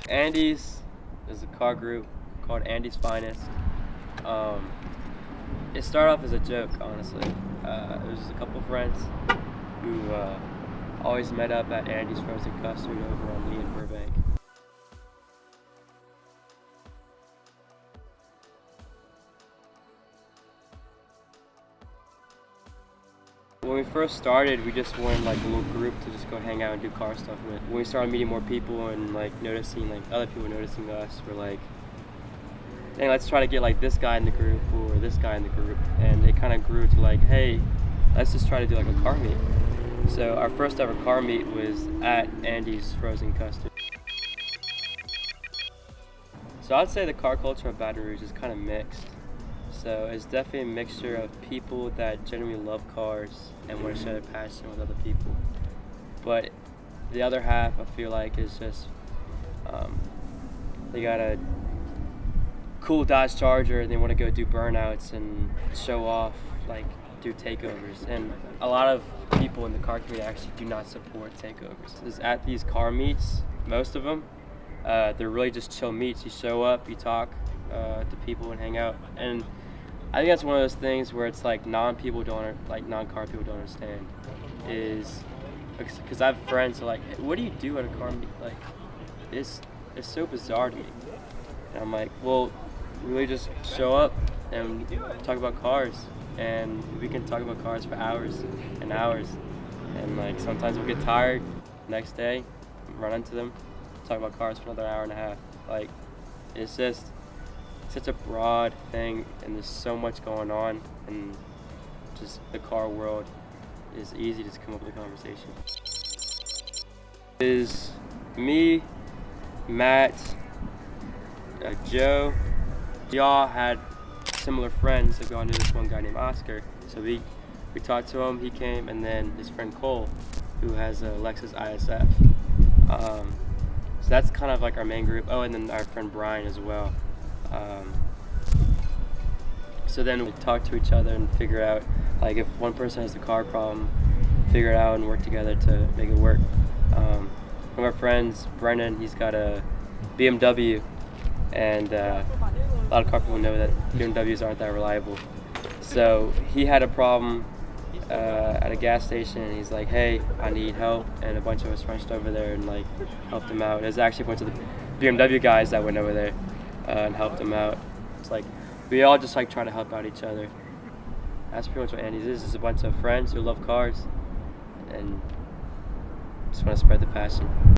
Andy's is a car group called Andy's Finest. It started off as a joke, honestly. It was just a couple friends who always met up at Andy's Frozen Custard over on Lee and Burbank. When we first started, we just wanted like a little group to just go hang out and do car stuff with. When we started meeting more people and like noticing like other people noticing us, we're like, dang, let's try to get like this guy in the group or this guy in the group. And it kind of grew to like, hey, let's just try to do like a car meet. So our first ever car meet was at Andy's Frozen Custard. So I'd say the car culture of Baton Rouge is kind of mixed. So it's definitely a mixture of people that genuinely love cars and want to share their passion with other people. But the other half, I feel like, is just they got a cool Dodge Charger and they want to go do burnouts and show off, like do takeovers. And a lot of people in the car community actually do not support takeovers. Is at these car meets, most of them, they're really just chill meets. You show up, you talk to people and hang out. And I think that's one of those things where it's like non-car people don't understand, is because I have friends who are like, hey, what do you do at a car meet? Like, it's so bizarre to me. And I'm like, well, we really just show up and talk about cars, and we can talk about cars for hours and hours. And like sometimes we'll get tired, next day, run into them, talk about cars for another hour and a half. Like, it's just such a broad thing, and there's so much going on, and just the car world is easy to come up with a conversation. Is me, Matt, Joe. We all had similar friends, so we all knew this one guy named Oscar. So we talked to him, he came, and then his friend Cole, who has a Lexus ISF. So that's kind of like our main group. Oh, and then our friend Brian as well. So then we talk to each other and figure out, like, if one person has the car problem, figure it out and work together to make it work. One of our friends, Brennan, he's got a BMW, and a lot of car people know that BMWs aren't that reliable. So he had a problem at a gas station, and he's like, hey, I need help, and a bunch of us rushed over there and like helped him out. It was actually a bunch of the BMW guys that went over there and helped him out. It's like we all just like try to help out each other. That's pretty much what Andy's is a bunch of friends who love cars and just want to spread the passion.